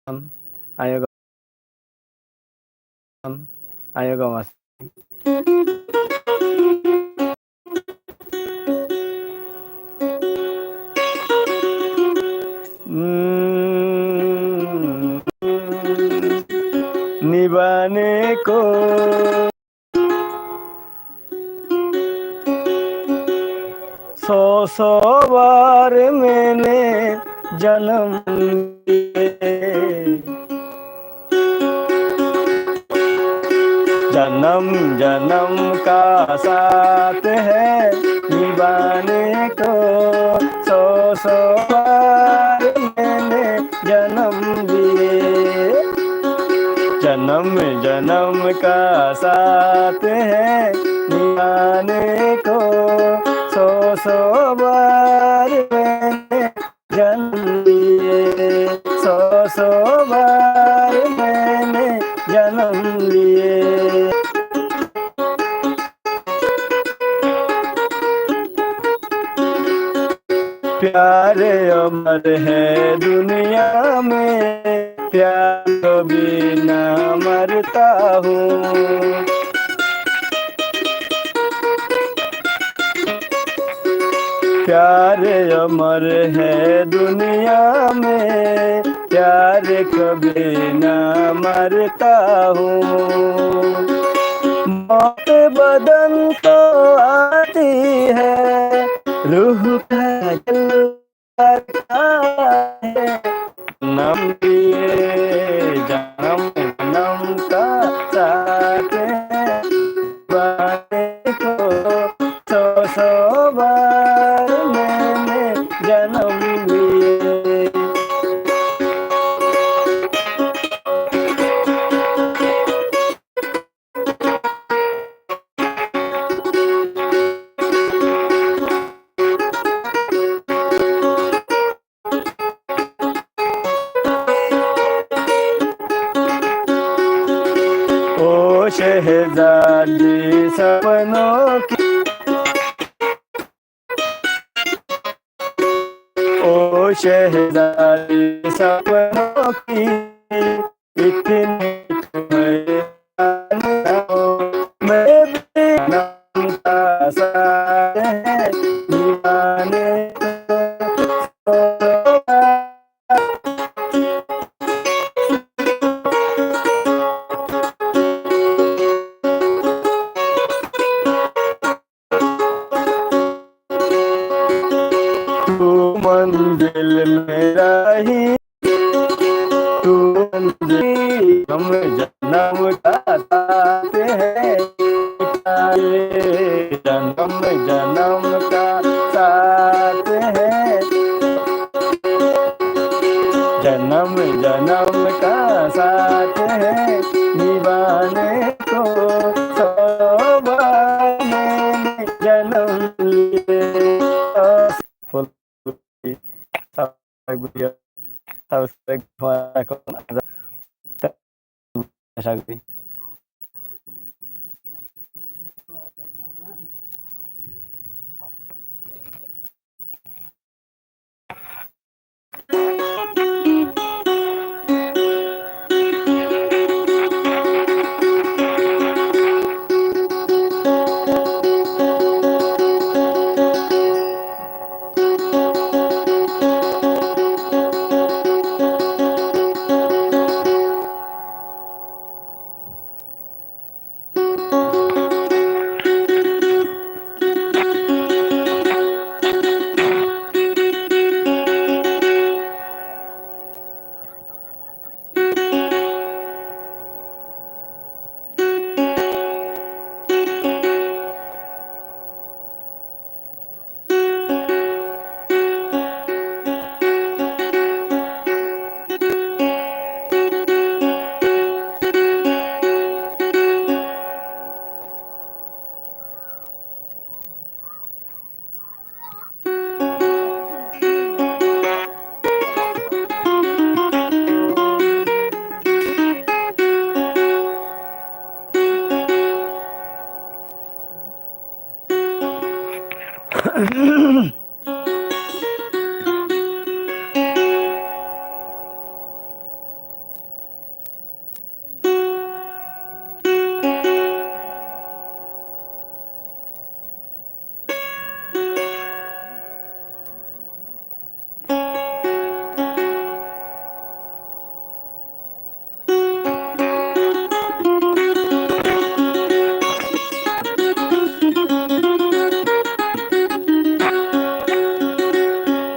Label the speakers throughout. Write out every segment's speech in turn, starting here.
Speaker 1: Ayo ayo Mas. निभाने को 100 बार मैंने जन्म लिए, जन्म जन्म का साथ है निभाने को। 100 बार मैंने जन्म लिए, जन्म जन्म का साथ है निभाने को। 100 बार मैंने जन्म लिए, 100 बार मैंने जन्म लिए। प्यार अमर है दुनिया में, प्यार कभी ना मरता हूँ। प्यार अमर है दुनिया में, प्यार कभी ना मरता हूँ। मौत बदन तो आती है, रूह का जलता है। नम लिए जन्म जन्म का साथ है निभाने को। 100 बार मैंने जन्म लिए। ओ शहजादी सपनों की, ओ शहजादी सपनों की, इतनी तुम्हें मैं भी नाम का साथ है निभाने को। तू मंजिल मेरा ही, तू मंजिल हम जन्म का साथ है, जन्म जन्म का साथ है, जन्म जन्म का साथ है निभाने को। 100 बार मैंने जन्म लिए।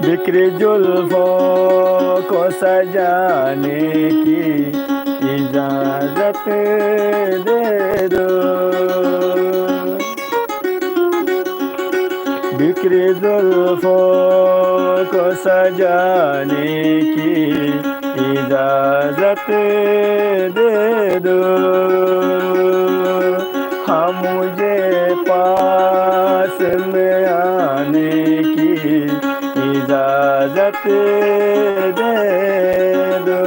Speaker 1: बिखरी जुल्फों को सजाने की इजाजत दे दो, बिखरी जुल्फों को सजाने की इजाजत दे दो। हाँ मुझे पास में आने की इजाजत दे दो।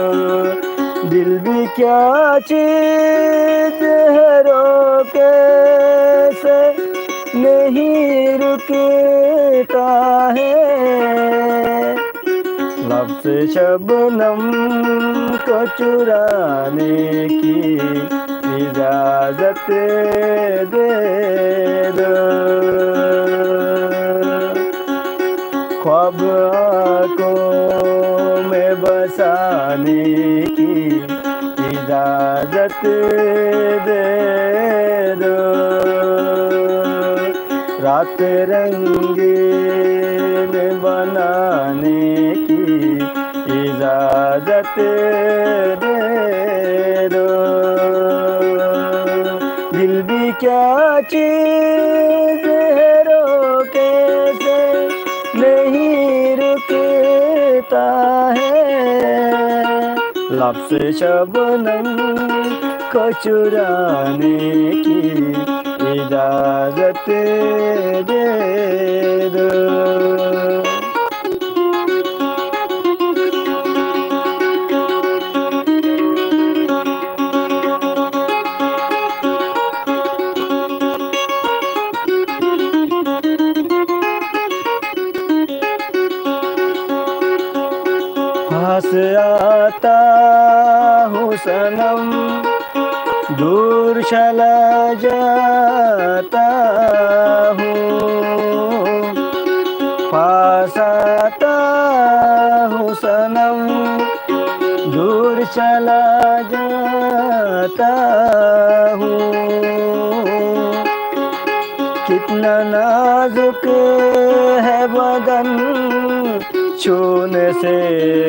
Speaker 1: दिल भी क्या चीज है रोके से नहीं रुकता है, लब से शबनम को चुराने की इजाजत दे दो। ख्वाब आँखों में बसाने की इजाजत दे दो। रात रंगीन बनाने की इजाजत दे दो। दिल भी क्या चीज है रोके से नहीं रुकता है, लब से शबनम को चुराने की इजाजत दे दो। पास आता हूँ सनम, दूर चला जाता हूँ। पास आता हूँ सनम, दूर चला जाता हूँ। कितना नाजुक है बदन, छूने से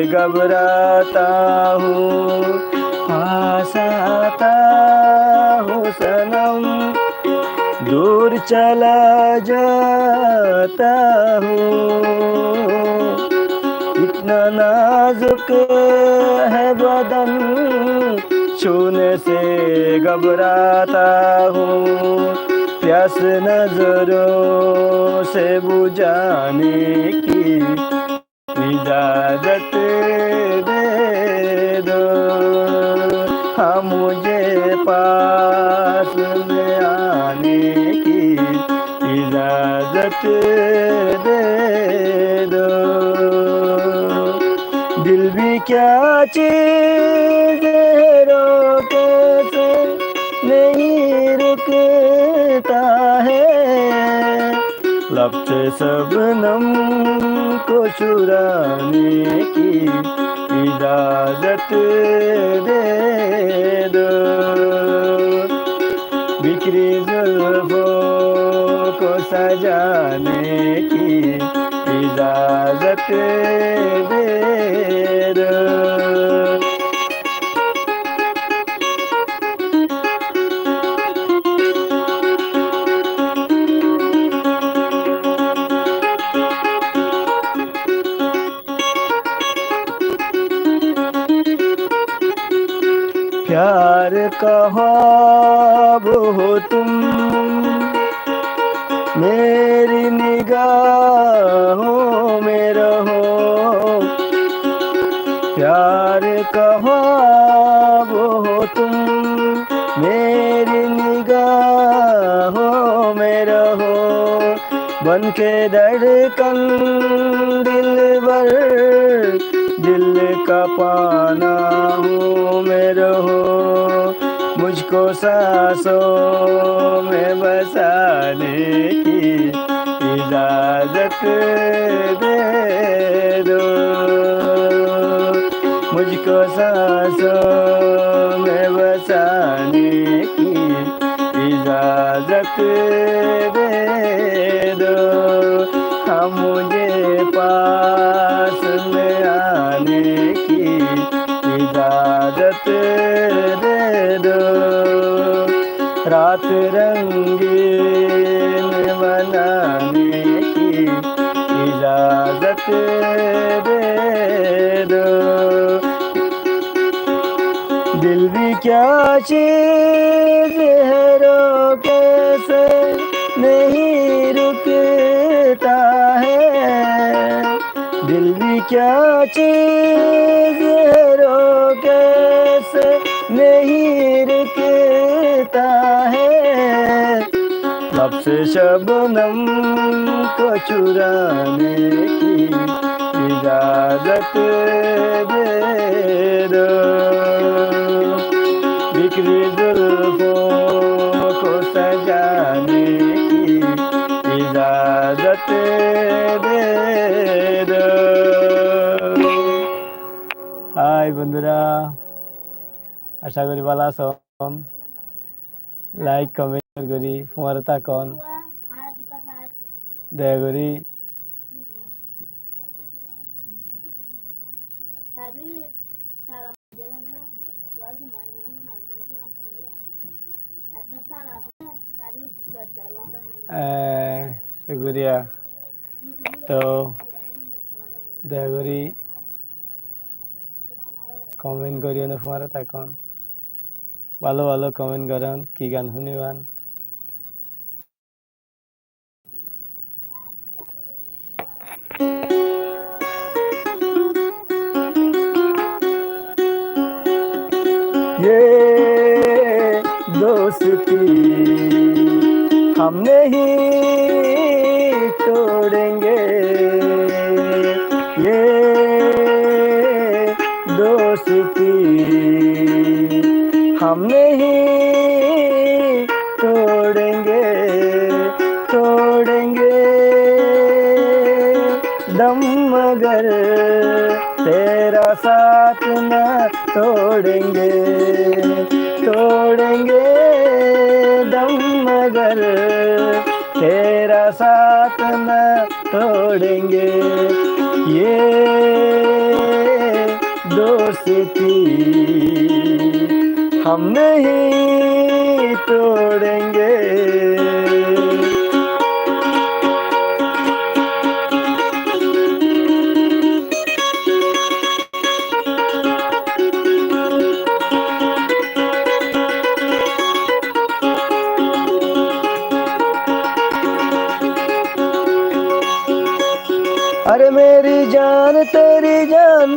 Speaker 1: घबराता हूँ। पास आता हूँ सनम, दूर चला जाता हूँ। इतना नाजुक है बदन, छूने से घबराता हूँ। प्यास नजरों से बुझाने की इजाजत दे दो। हाँ मुझे पास में आने की इजाजत दे दो। दिल भी क्या चीज है रोके से नहीं रुकता है, लब से शबनम को चुराने की इजाजत दे दो। बिखरी जुल्फों को सजाने की इजाजत दे दो। प्यार का ख्वाब हो तुम, मेरी निगाहों में रहो। प्यार का ख्वाब हो तुम, मेरी निगाहों में रहो। बन के धड़कन दिलबर, दिल का पाना हो में रहो। मुझको सांसों में बसाने की इजाजत दे दो। मुझको सांसों में बसाने की इजाजत दे दो। हाँ मुझे पास साथ रंगीन मनाने की इजाजत दे दो। दिल भी क्या चीज है, रोके से नहीं रुकता है। दिल भी क्या चीज है, रोके से नहीं रुकता है। लब से शबनम को चुराने की इजाजत दे दो। बिखरी जुल्फों को सजाने की इजाजत दे दो। हाय बंधुरा, आशा करी ভালো আছো। লাইক কমেন্ট করি তোমার তাকন দয়া করি শুক্রিয়া। তো দয়া করি কমেন্ট করিও না তোমার তাকন, ভালো ভালো কমেন্ট করেন কি গান শুনিবান। ये दोस्ती हम नहीं तोड़ेंगे, ये दोस्ती हम नहीं तोड़ेंगे, तोड़ेंगे दम मगर तेरा साथ न तोड़ेंगे, तोड़ेंगे दम मगर तेरा साथ न तोड़ेंगे। ये दोस्ती हम नहीं तोड़ेंगे। अरे मेरी जान तेरी जान,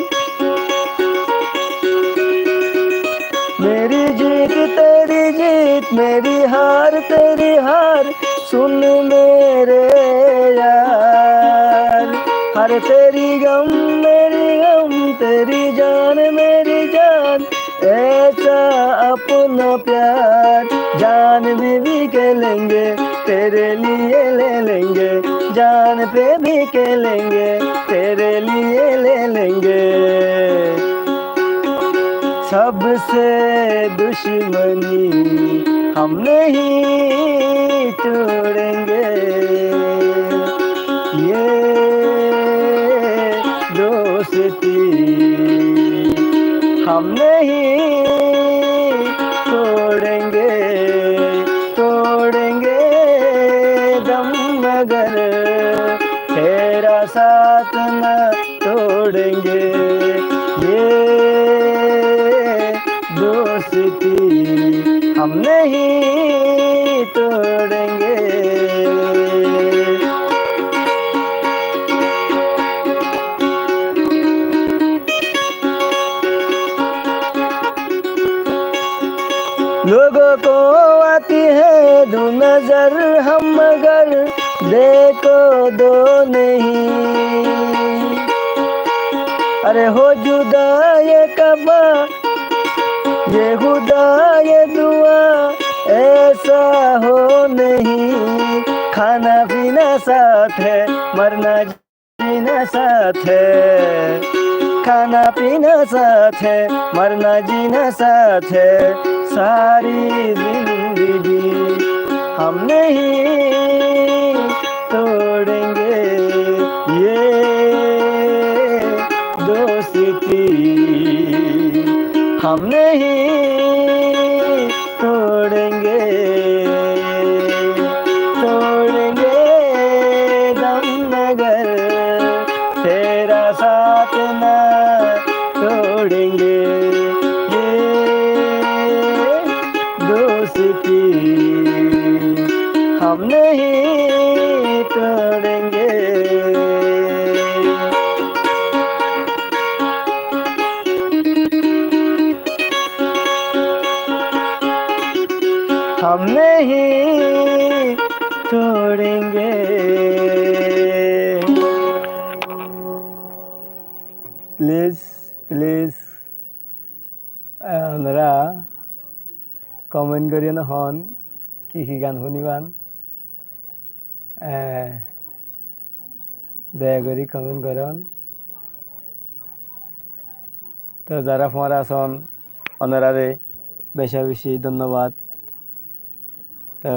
Speaker 1: मेरी जीत तेरी जीत, मेरी हार तेरी हार, सुन मेरे यार। हर तेरी गम मेरी गम, तेरी जान मेरी जान, ऐसा अपना प्यार। जान भी के लेंगे तेरे लिए ले लेंगे, जान पे भी के लेंगे तेरे लिए ले लेंगे। सबसे दुश्मनी हम नहीं तोड़ेंगे, ये दोस्ती हम नहीं तोड़ेंगे, तोड़ेंगे दम मगर तेरा साथ न तोड़ेंगे। ये दोस्ती हम नहीं तोड़ेंगे। लोगों को आती है दो नजर, हम मगर देखो दो नहीं। अरे हो जुदा ये कबा, ये खुदा ये दुआ, ऐसा हो नहीं। खाना पीना साथ है, मरना जीना साथ है। खाना पीना साथ है, मरना जीना साथ है। सारी जिंदगी हम नहीं तोड़ेंगे, ये दोस्ती हम नहीं तोड़ेंगे। साथ ना छोड़ेंगे, ये दोस्ती हम नहीं तोड़ेंगे। हम नहीं तोड़ेंगे। প্লিজ প্লিজ আপনারা কমেন্ট করিয়ে নহন কি গান শুনিবান, দয়া করি কমেন্ট করন। তো যারা ফোয়ারা আছেন ওনারারে বেশি বেশি ধন্যবাদ। তো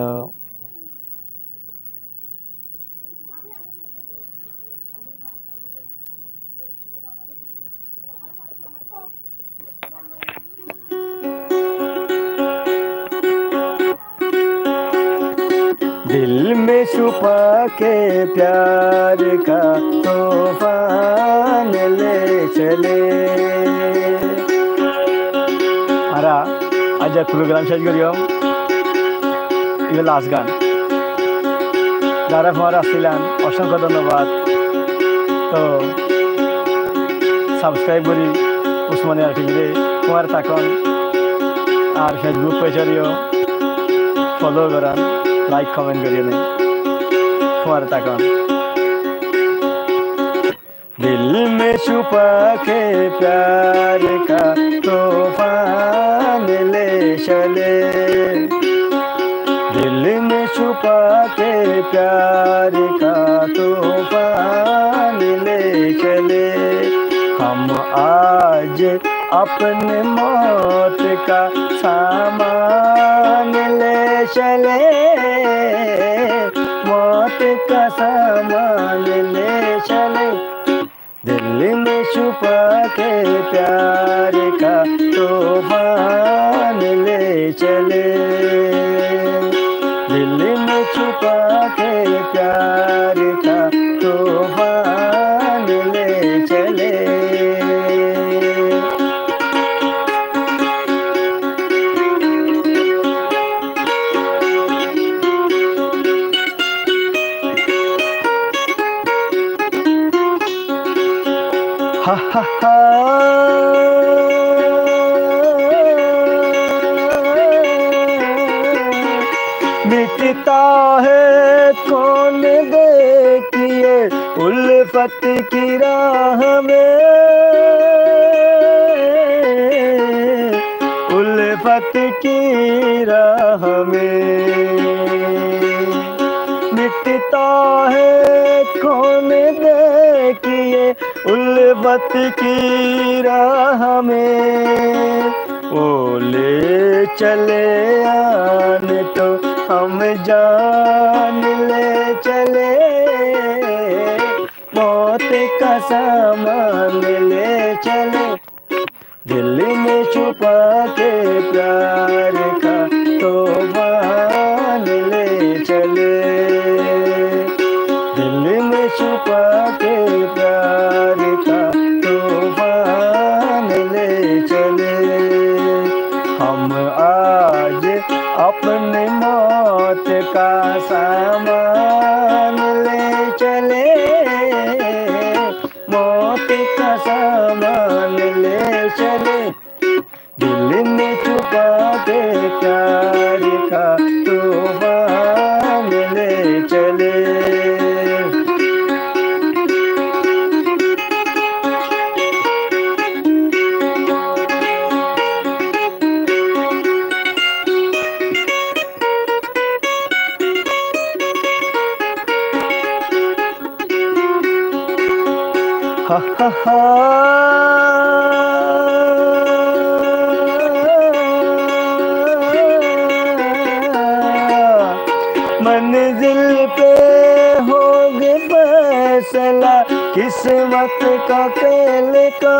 Speaker 1: दिल में छुपा के प्यार का तूफान ले चले। আরা আজ প্রোগ্রাম শেষ করিও, এগুলো লাস্ট গান। যারা আমার আসছিলেন অসংখ্য ধন্যবাদ। তো সাবস্ক্রাইব করি উসমানিয়া টিভিতে তোমার থাকুন, আর ফেসবুক পেজেও ফলো করান, লাইক কমেন্ট করিয়ে নেই তোমার থাকুন। दिल में छुपा के प्यार का तूफान ले चले, दिल में छुपा के प्यार का तूफान ले चले। हम आज अपने मौत का सामान ले चले, मौत का सामान ले चले। दिल में छुपा के प्यार का तूफान ले चले, दिल में छुपा के प्यार का तूफान ले चले। हा हा हा मिटता है कौन देखिए उल्फत की राह में, उल्फत की राह में मिटता है कौन देखिए उल्फत की राह में। ओ ले चले आन तो हम जान ले चले, मौत का सामान ले चले। दिल में छुपा के प्यार का तूफान ले चले, दिल में छुपा के प्यार का तूफान ले चले। हम आज अपने मौत का सामान ले चले, मौत का सामान ले चले। दिल में छुपा के प्यार का तूफान ले चले। हा हा हा मंजिल पे होगे फैसला किस्मत का खेल का,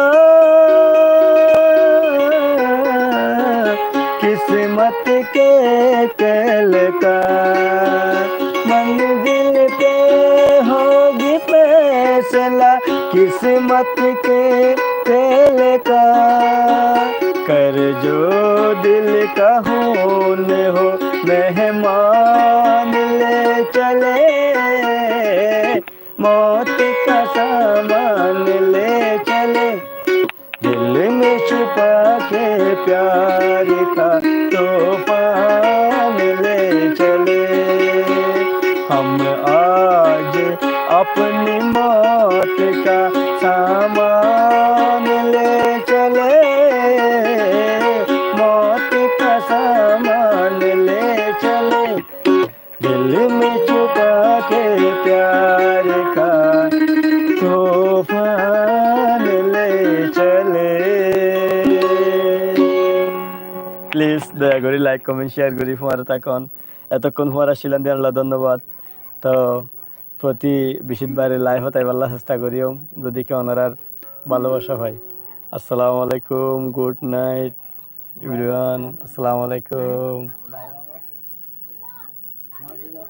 Speaker 1: किस्मत के खेल का। मंजिल पे होगी फैसला किस्मत रहमत के तेल का, कर जो दिल का खून हो मेहमान ले चले, मौत का सामान ले चले, दिल में छुपा के प्यार का तूफान ले चले। हम आज अपनी मौत का सामान ले चले, मौत का सामान ले चले, दिल में छुपा के प्यार का तूफान ले चले। প্লিজ দয়া করে লাইক কমেন্ট শেয়ার করি ফোয়ারা থাকুন। এতক্ষণ ফোয়ারা ছিলেন দিয়ে আল্লাহ ধন্যবাদ। তো প্রতি বিশুদ্ধবারে লাইভ হতে আল্লাহ চেষ্টা করিও যদি কেউ ওনার ভালোবাসা হয়। আসসালামু আলাইকুম, গুড নাইট এভরিওয়ান, আসসালামু আলাইকুম।